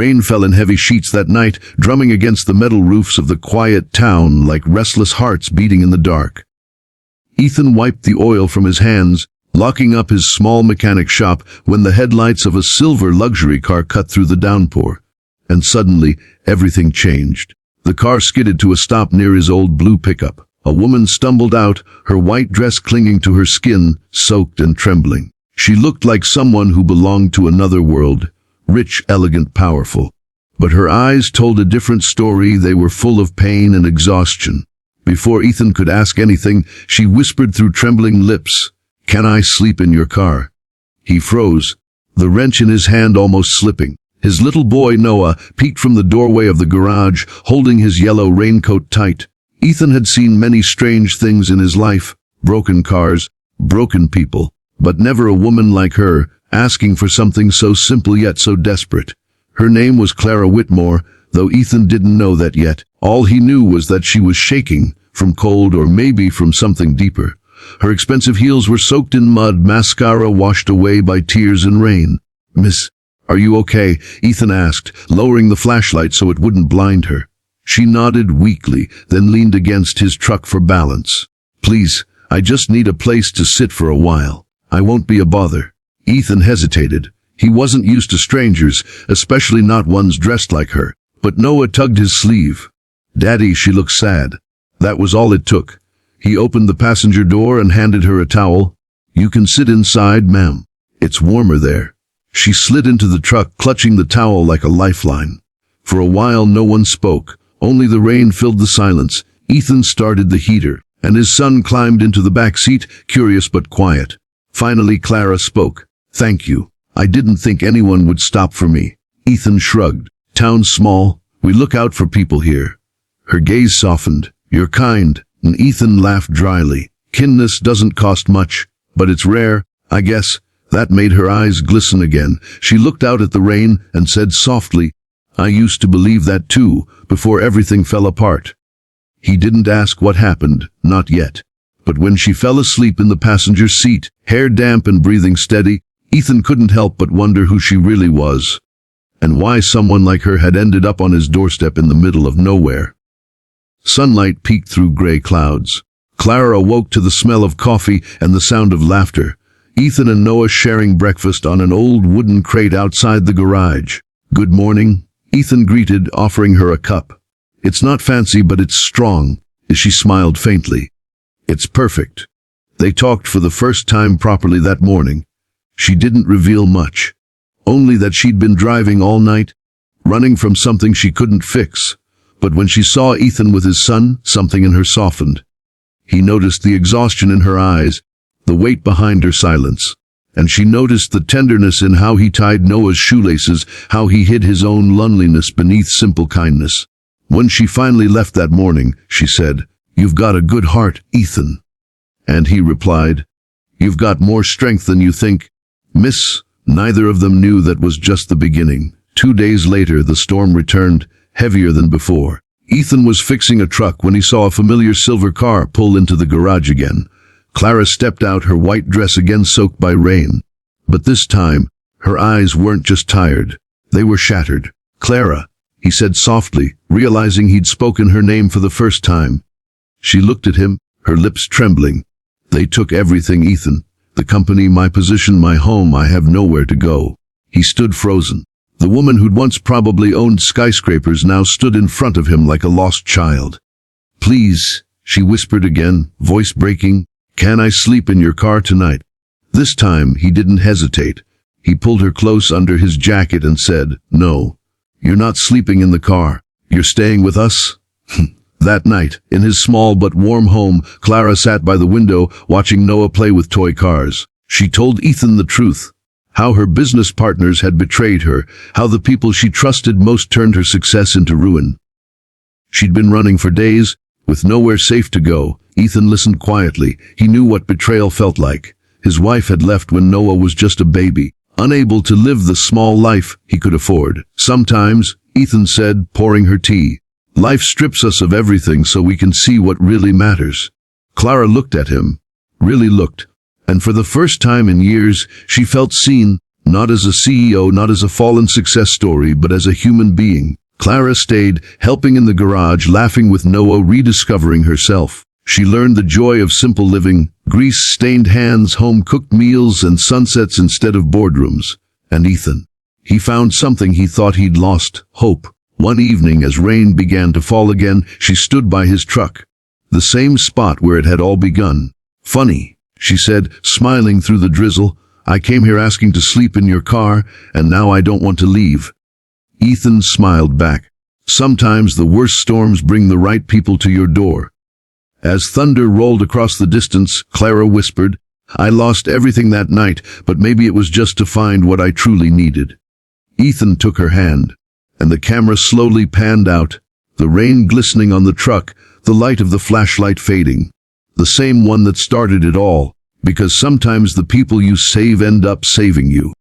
Rain fell in heavy sheets that night, drumming against the metal roofs of the quiet town like restless hearts beating in the dark. Ethan wiped the oil from his hands, locking up his small mechanic shop when the headlights of a silver luxury car cut through the downpour. And suddenly, everything changed. The car skidded to a stop near his old blue pickup. A woman stumbled out, her white dress clinging to her skin, soaked and trembling. She looked like someone who belonged to another world, rich, elegant, powerful. But her eyes told a different story. They were full of pain and exhaustion. Before Ethan could ask anything, she whispered through trembling lips, "Can I sleep in your car?" He froze, the wrench in his hand almost slipping. His little boy, Noah, peeked from the doorway of the garage, holding his yellow raincoat tight. Ethan had seen many strange things in his life, broken cars, broken people, but never a woman like her, asking for something so simple yet so desperate. Her name was Clara Whitmore, though Ethan didn't know that yet. All he knew was that she was shaking, from cold or maybe from something deeper. Her expensive heels were soaked in mud, mascara washed away by tears and rain. "Miss, are you okay?" Ethan asked, lowering the flashlight so it wouldn't blind her. She nodded weakly, then leaned against his truck for balance. "Please, I just need a place to sit for a while. I won't be a bother." Ethan hesitated. He wasn't used to strangers, especially not ones dressed like her. But Noah tugged his sleeve. "Daddy," she looked sad. That was all it took. He opened the passenger door and handed her a towel. "You can sit inside, ma'am. It's warmer there." She slid into the truck, clutching the towel like a lifeline. For a while no one spoke. Only the rain filled the silence. Ethan started the heater, and his son climbed into the back seat, curious but quiet. Finally Clara spoke. "Thank you. I didn't think anyone would stop for me." Ethan shrugged. "Town's small. We look out for people here." Her gaze softened. "You're kind," and Ethan laughed dryly. "Kindness doesn't cost much, but it's rare, I guess." That made her eyes glisten again. She looked out at the rain and said softly, "I used to believe that too, before everything fell apart." He didn't ask what happened, not yet. But when she fell asleep in the passenger seat, hair damp and breathing steady, Ethan couldn't help but wonder who she really was, and why someone like her had ended up on his doorstep in the middle of nowhere. Sunlight peeked through gray clouds. Clara awoke to the smell of coffee and the sound of laughter. Ethan and Noah sharing breakfast on an old wooden crate outside the garage. "Good morning," Ethan greeted, offering her a cup. "It's not fancy, but it's strong." She smiled faintly. "It's perfect." They talked for the first time properly that morning. She didn't reveal much. Only that she'd been driving all night, running from something she couldn't fix. But when she saw Ethan with his son, something in her softened. He noticed the exhaustion in her eyes, the weight behind her silence. And she noticed the tenderness in how he tied Noah's shoelaces, how he hid his own loneliness beneath simple kindness. When she finally left that morning, she said, "You've got a good heart, Ethan." And he replied, "You've got more strength than you think, Miss." Neither of them knew that was just the beginning. 2 days later, the storm returned, heavier than before. Ethan was fixing a truck when he saw a familiar silver car pull into the garage again. Clara stepped out, her white dress again soaked by rain. But this time, her eyes weren't just tired. They were shattered. "Clara," he said softly, realizing he'd spoken her name for the first time. She looked at him, her lips trembling. "They took everything, Ethan. The company, my position, my home. I have nowhere to go." He stood frozen. The woman who'd once probably owned skyscrapers now stood in front of him like a lost child. "Please," she whispered again, voice breaking, "can I sleep in your car tonight?" This time he didn't hesitate. He pulled her close under his jacket and said, "No, you're not sleeping in the car. You're staying with us." That night, in his small but warm home, Clara sat by the window, watching Noah play with toy cars. She told Ethan the truth. How her business partners had betrayed her, how the people she trusted most turned her success into ruin. She'd been running for days, with nowhere safe to go. Ethan listened quietly. He knew what betrayal felt like. His wife had left when Noah was just a baby, unable to live the small life he could afford. "Sometimes," Ethan said, pouring her tea, "life strips us of everything so we can see what really matters." Clara looked at him, really looked, and for the first time in years, she felt seen, Not as a CEO, not as a fallen success story, but as a human being. Clara stayed, helping in the garage, laughing with Noah, rediscovering herself. She learned the joy of simple living, grease-stained hands, home-cooked meals, and sunsets instead of boardrooms. And Ethan. He found something he thought he'd lost: hope. One evening, as rain began to fall again, she stood by his truck. The same spot where it had all begun. "Funny," she said, smiling through the drizzle. "I came here asking to sleep in your car, and now I don't want to leave." Ethan smiled back. Sometimes the worst storms bring the right people to your door. As thunder rolled across the distance, Clara whispered, "I lost everything that night, but maybe it was just to find what I truly needed." Ethan took her hand, and the camera slowly panned out, the rain glistening on the truck, the light of the flashlight fading. The same one that started it all, because sometimes the people you save end up saving you.